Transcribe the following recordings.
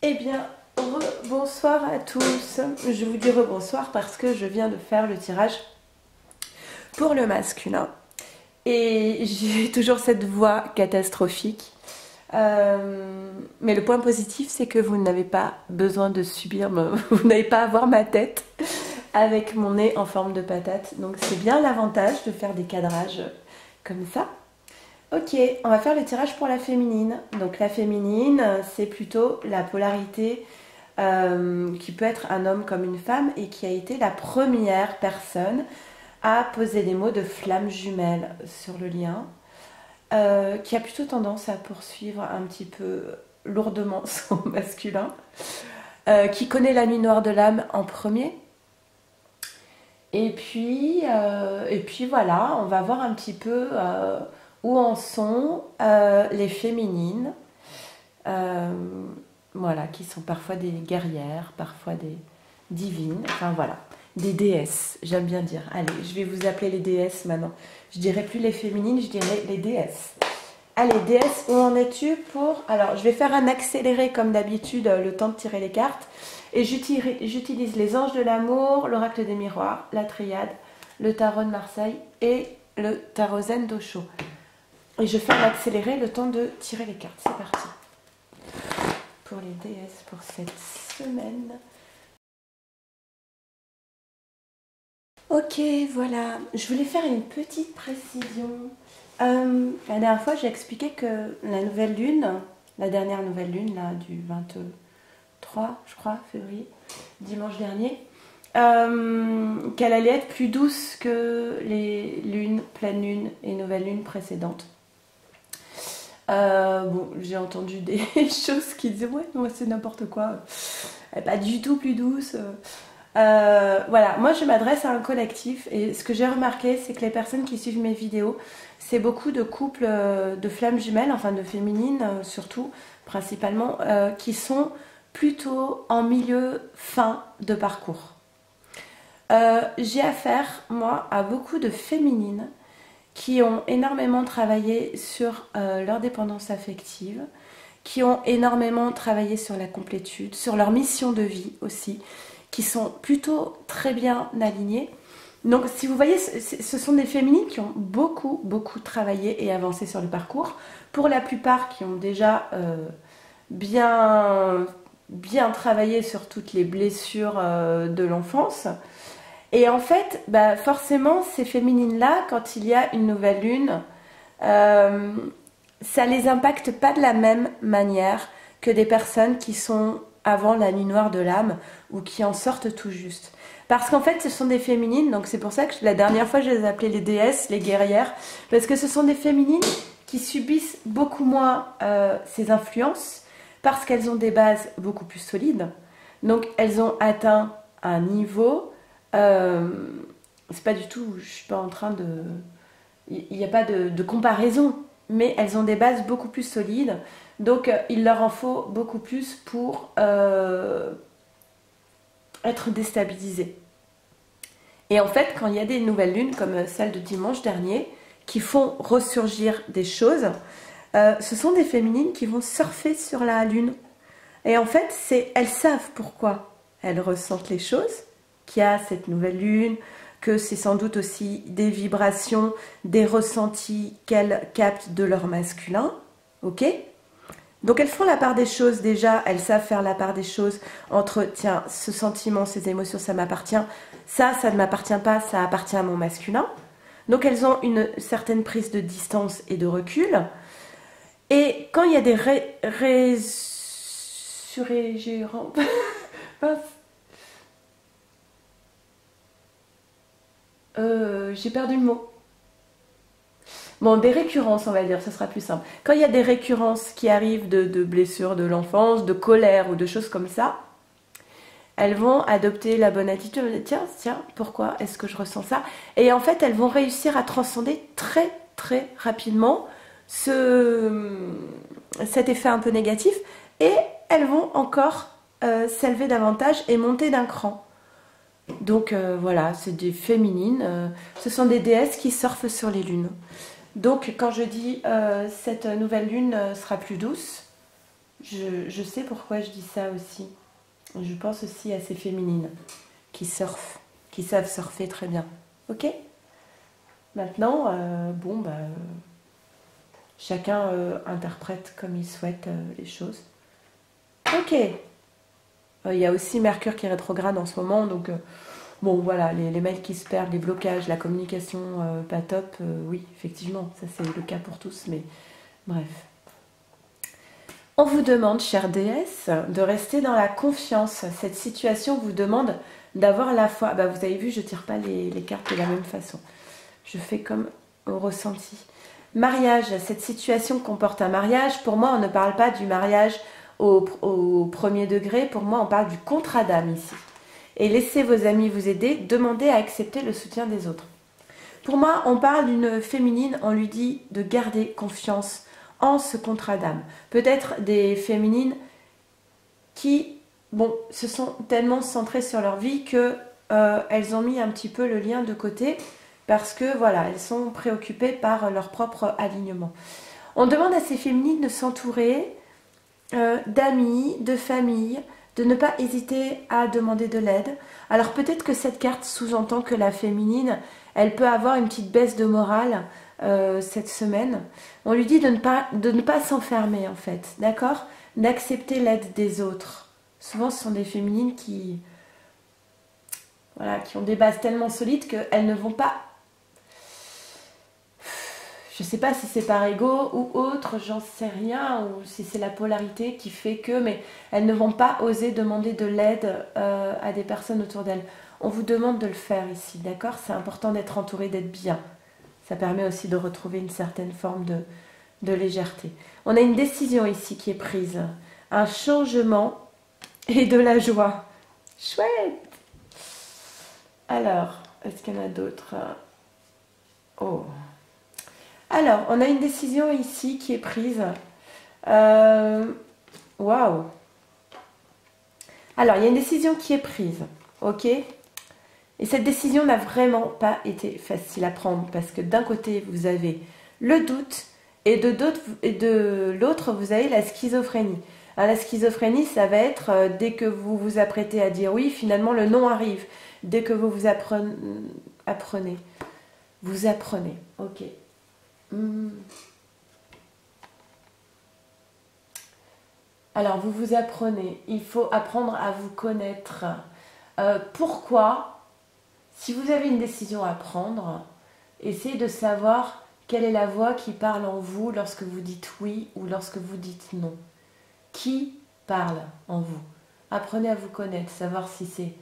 Eh bien, bonsoir à tous. Je vous dis rebonsoir parce que je viens de faire le tirage pour le masculin. Et j'ai toujours cette voix catastrophique. Mais le point positif, c'est que vous n'avez pas besoin de subir, vous n'avez pas à voir ma tête avec mon nez en forme de patate. Donc c'est bien l'avantage de faire des cadrages comme ça. Ok, on va faire le tirage pour la féminine. Donc la féminine, c'est plutôt la polarité qui peut être un homme comme une femme et qui a été la première personne à poser des mots de flamme jumelle sur le lien, qui a plutôt tendance à poursuivre un petit peu lourdement son masculin, qui connaît la nuit noire de l'âme en premier. Et puis voilà, on va voir un petit peu où en sont les féminines, voilà, qui sont parfois des guerrières, parfois des divines, enfin voilà, des déesses, j'aime bien dire. Allez, je vais vous appeler les déesses maintenant. Je dirais plus les féminines, je dirais les déesses. Allez, déesses, où en es-tu pour... Alors, je vais faire un accéléré comme d'habitude, le temps de tirer les cartes. Et j'utilise les anges de l'amour, l'oracle des miroirs, la triade, le tarot de Marseille et le tarot zen d'Osho. Et je fais un accéléré, le temps de tirer les cartes. C'est parti. Pour les déesses pour cette semaine. Ok, voilà. Je voulais faire une petite précision. La dernière fois, j'ai expliqué que la nouvelle lune, la dernière nouvelle lune, là, du 23, je crois, février, dimanche dernier, qu'elle allait être plus douce que les lunes, pleine lune et nouvelle lune précédentes. Bon, j'ai entendu des choses qui disaient ouais, non, c'est n'importe quoi, elle n'est pas du tout plus douce. Voilà, moi je m'adresse à un collectif et ce que j'ai remarqué, c'est que les personnes qui suivent mes vidéos, c'est beaucoup de couples de flammes jumelles, enfin de féminines surtout, principalement, qui sont plutôt en milieu fin de parcours. J'ai affaire, moi, à beaucoup de féminines qui ont énormément travaillé sur leur dépendance affective, qui ont énormément travaillé sur la complétude, sur leur mission de vie aussi, qui sont plutôt très bien alignées. Donc si vous voyez, ce sont des féminines qui ont beaucoup travaillé et avancé sur le parcours. Pour la plupart qui ont déjà bien travaillé sur toutes les blessures de l'enfance. Et en fait, bah forcément, ces féminines-là, quand il y a une nouvelle lune, ça les impacte pas de la même manière que des personnes qui sont avant la nuit noire de l'âme ou qui en sortent tout juste. Parce qu'en fait, ce sont des féminines, donc c'est pour ça que la dernière fois, je les appelais les déesses, les guerrières, parce que ce sont des féminines qui subissent beaucoup moins ces influences, parce qu'elles ont des bases beaucoup plus solides. Donc, elles ont atteint un niveau... c'est pas du tout, je suis pas en train de... Il n'y a pas de comparaison, mais elles ont des bases beaucoup plus solides, donc il leur en faut beaucoup plus pour être déstabilisées. Et en fait, quand il y a des nouvelles lunes, comme celle de dimanche dernier, qui font ressurgir des choses, ce sont des féminines qui vont surfer sur la lune. Et en fait, elles savent pourquoi elles ressentent les choses, qu'il y a cette nouvelle lune, que c'est sans doute aussi des vibrations, des ressentis qu'elles captent de leur masculin, ok? Donc elles font la part des choses déjà, elles savent faire la part des choses entre, tiens, ce sentiment, ces émotions, ça m'appartient, ça ne m'appartient pas, ça appartient à mon masculin. Donc elles ont une certaine prise de distance et de recul. Et quand il y a des j'ai perdu le mot. Bon, des récurrences, on va dire, ce sera plus simple. Quand il y a des récurrences qui arrivent de blessures de l'enfance, de colère ou de choses comme ça, elles vont adopter la bonne attitude. Tiens, pourquoi est-ce que je ressens ça? Et en fait, elles vont réussir à transcender très rapidement cet effet un peu négatif et elles vont encore s'élever davantage et monter d'un cran. Donc voilà, c'est des féminines, ce sont des déesses qui surfent sur les lunes. Donc quand je dis cette nouvelle lune sera plus douce, Je sais pourquoi je dis ça aussi. Je pense aussi à ces féminines qui surfent, qui savent surfer très bien. Ok? Maintenant, bon, bah, chacun interprète comme il souhaite les choses. Ok. Il y a aussi Mercure qui est rétrograde en ce moment, donc bon, voilà, les mails qui se perdent, les blocages, la communication pas top, oui, effectivement, ça c'est le cas pour tous, mais bref. On vous demande, chère déesse, de rester dans la confiance. Cette situation vous demande d'avoir la foi. Bah, vous avez vu, je ne tire pas les cartes de la même façon. Je fais comme au ressenti. Mariage, cette situation comporte un mariage. Pour moi, on ne parle pas du mariage au premier degré. Pour moi, on parle du contrat d'âme ici. Et laissez vos amis vous aider. Demandez à accepter le soutien des autres. Pour moi, on parle d'une féminine. On lui dit de garder confiance en ce contrat d'âme. Peut-être des féminines qui, bon, se sont tellement centrées sur leur vie que elles ont mis un petit peu le lien de côté parce que voilà, elles sont préoccupées par leur propre alignement. On demande à ces féminines de s'entourer d'amis, de famille, de ne pas hésiter à demander de l'aide. Alors peut-être que cette carte sous-entend que la féminine, elle peut avoir une petite baisse de morale cette semaine. On lui dit de ne pas s'enfermer en fait, d'accord? D'accepter l'aide des autres. Souvent ce sont des féminines qui, voilà, qui ont des bases tellement solides qu'elles ne vont pas... Je ne sais pas si c'est par ego ou autre, j'en sais rien, ou si c'est la polarité qui fait que, mais elles ne vont pas oser demander de l'aide à des personnes autour d'elles. On vous demande de le faire ici, d'accord? C'est important d'être entouré, d'être bien. Ça permet aussi de retrouver une certaine forme de légèreté. On a une décision ici qui est prise, un changement et de la joie. Chouette! Alors, est-ce qu'il y en a d'autres? Oh! Alors, on a une décision ici qui est prise. Waouh! Alors, il y a une décision qui est prise, ok? Et cette décision n'a vraiment pas été facile à prendre parce que d'un côté, vous avez le doute et de l'autre, vous avez la schizophrénie. Alors, la schizophrénie, ça va être dès que vous vous apprêtez à dire oui, finalement, le non arrive. Dès que vous vous apprenez. Vous apprenez, ok. Alors, vous vous apprenez. Il faut apprendre à vous connaître. Pourquoi, si vous avez une décision à prendre, essayez de savoir quelle est la voix qui parle en vous lorsque vous dites oui ou lorsque vous dites non. Qui parle en vous? Apprenez à vous connaître, savoir si c'est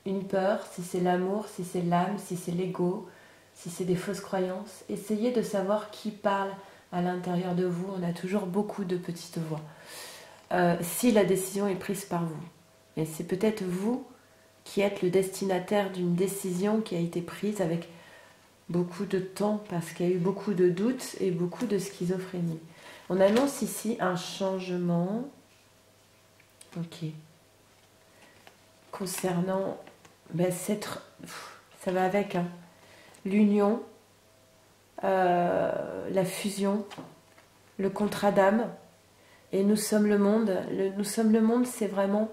une peur, si c'est l'amour, si c'est l'âme, si c'est l'ego, si c'est des fausses croyances. Essayez de savoir qui parle à l'intérieur de vous. On a toujours beaucoup de petites voix. Si la décision est prise par vous. Et c'est peut-être vous qui êtes le destinataire d'une décision qui a été prise avec beaucoup de temps parce qu'il y a eu beaucoup de doutes et beaucoup de schizophrénie. On annonce ici un changement. Ok. Concernant ça va avec l'union, la fusion, le contrat d'âme. Et nous sommes le monde. Nous sommes le monde, c'est vraiment...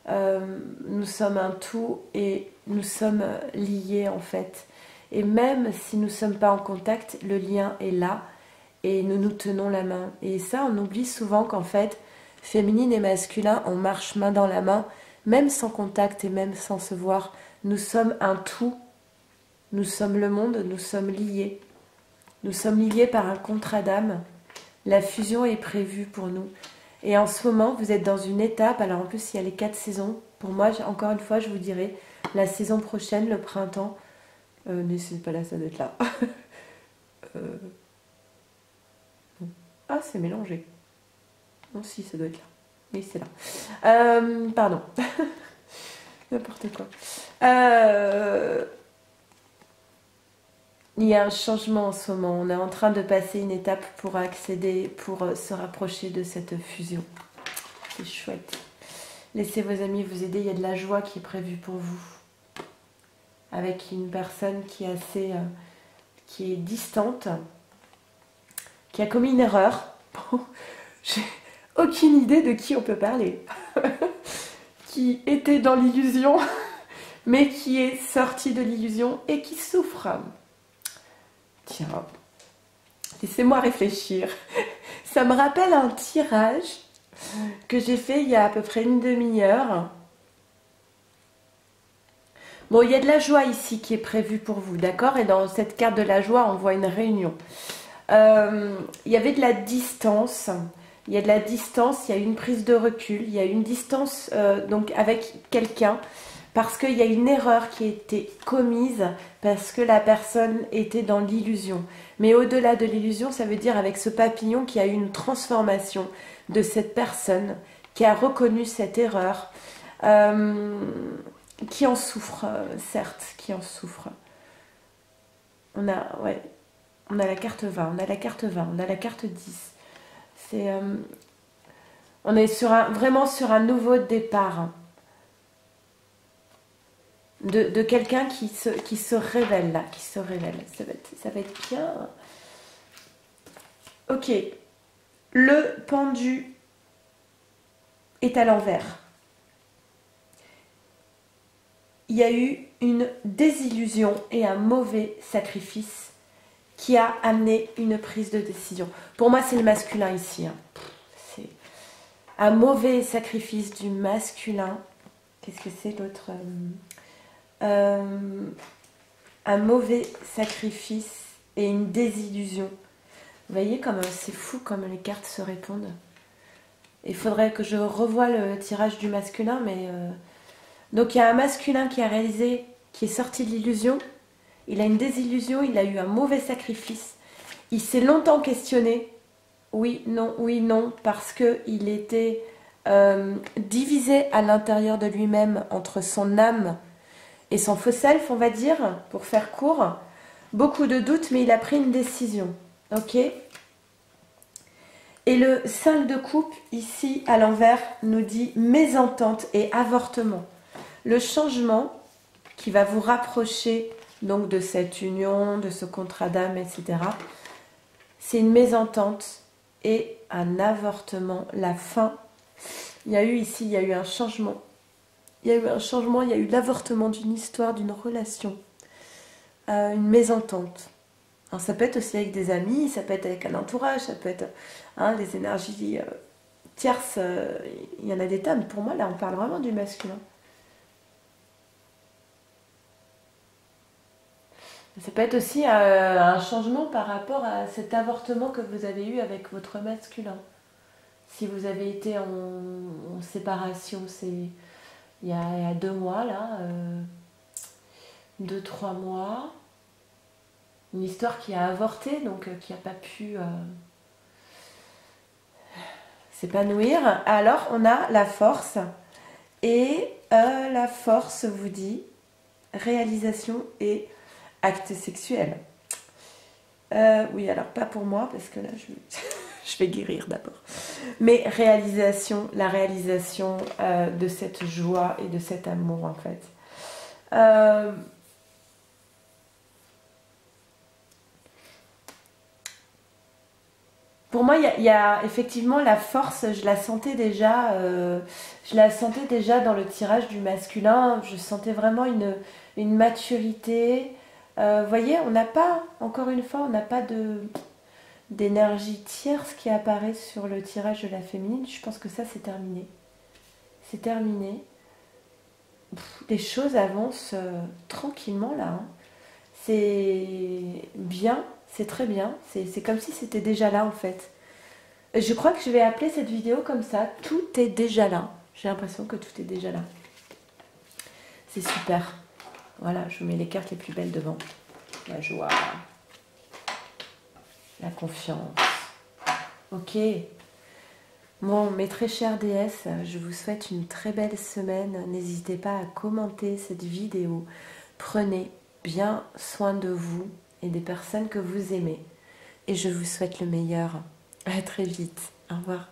nous sommes un tout et nous sommes liés en fait. Et même si nous ne sommes pas en contact, le lien est là et nous nous tenons la main. Et ça, on oublie souvent qu'en fait, féminine et masculin, on marche main dans la main, même sans contact et même sans se voir. Nous sommes un tout. Nous sommes le monde, nous sommes liés. Nous sommes liés par un contrat d'âme. La fusion est prévue pour nous. Et en ce moment, vous êtes dans une étape. Alors en plus, il y a les 4 saisons. Pour moi, encore une fois, je vous dirai, la saison prochaine, le printemps. Mais c'est pas là, ça doit être là. Ah, c'est mélangé. Non, si, ça doit être là. Oui, c'est là. Pardon. N'importe quoi. Il y a un changement en ce moment. On est en train de passer une étape pour accéder, pour se rapprocher de cette fusion. C'est chouette. Laissez vos amis vous aider. Il y a de la joie qui est prévue pour vous. Avec une personne qui est assez... qui est distante. Qui a commis une erreur. aucune idée de qui on peut parler. Qui était dans l'illusion, mais qui est sorti de l'illusion et qui souffre. Tiens, laissez-moi réfléchir. Ça me rappelle un tirage que j'ai fait il y a à peu près une demi-heure. Bon, il y a de la joie ici qui est prévue pour vous, d'accord? Et dans cette carte de la joie, on voit une réunion. Il y avait de la distance. Il y a de la distance, il y a une prise de recul, il y a une distance donc avec quelqu'un parce qu'il y a une erreur qui a été commise parce que la personne était dans l'illusion. Mais au-delà de l'illusion, ça veut dire avec ce papillon qu'il y a eu une transformation de cette personne qui a reconnu cette erreur, qui en souffre, certes, qui en souffre. On a la carte 20, on a la carte 20, on a la carte 10. On est vraiment sur un nouveau départ de quelqu'un qui se révèle là, qui se révèle. Ça va être bien. Ok, le pendu est à l'envers. Il y a eu une désillusion et un mauvais sacrifice qui a amené une prise de décision. Pour moi, c'est le masculin ici. C'est un mauvais sacrifice du masculin. Qu'est-ce que c'est l'autre? Un mauvais sacrifice et une désillusion. Vous voyez comme c'est fou comme les cartes se répondent. Il faudrait que je revoie le tirage du masculin, mais... Donc il y a un masculin qui a réalisé, qui est sorti de l'illusion. Il a une désillusion, il a eu un mauvais sacrifice. Il s'est longtemps questionné. Oui, non, parce qu'il était divisé à l'intérieur de lui-même entre son âme et son faux self, on va dire, pour faire court. Beaucoup de doutes, mais il a pris une décision. Ok? Et le 5 de coupe, ici, à l'envers, nous dit mésentente et avortement. Le changement qui va vous rapprocher donc de cette union, de ce contrat d'âme, etc. C'est une mésentente et un avortement, la fin. Il y a eu un changement. Il y a eu l'avortement d'une histoire, d'une relation. Une mésentente. Alors ça peut être aussi avec des amis, ça peut être avec un entourage, ça peut être des énergies tierces. Il y en a des tas, mais pour moi, là, on parle vraiment du masculin. Ça peut être aussi un changement par rapport à cet avortement que vous avez eu avec votre masculin. Si vous avez été en séparation, c'est il y a 2 mois, là, 2-3 mois, une histoire qui a avorté, donc qui n'a pas pu s'épanouir. Alors, on a la force, et la force vous dit réalisation et acte sexuel. Oui, alors pas pour moi, parce que là, je vais guérir d'abord. Mais la réalisation de cette joie et de cet amour, en fait. Pour moi, il y a effectivement la force, je la sentais déjà dans le tirage du masculin. Je sentais vraiment une maturité. Vous voyez, on n'a pas, encore une fois, on n'a pas d'énergie tierce qui apparaît sur le tirage de la féminine. Je pense que ça, c'est terminé. C'est terminé. Les choses avancent tranquillement là. C'est bien, c'est très bien. C'est comme si c'était déjà là en fait. Je crois que je vais appeler cette vidéo comme ça. Tout est déjà là. J'ai l'impression que tout est déjà là. C'est super. Voilà, je vous mets les cartes les plus belles devant. La joie. La confiance. Ok. Bon, mes très chères déesses, je vous souhaite une très belle semaine. N'hésitez pas à commenter cette vidéo. Prenez bien soin de vous et des personnes que vous aimez. Et je vous souhaite le meilleur. À très vite. Au revoir.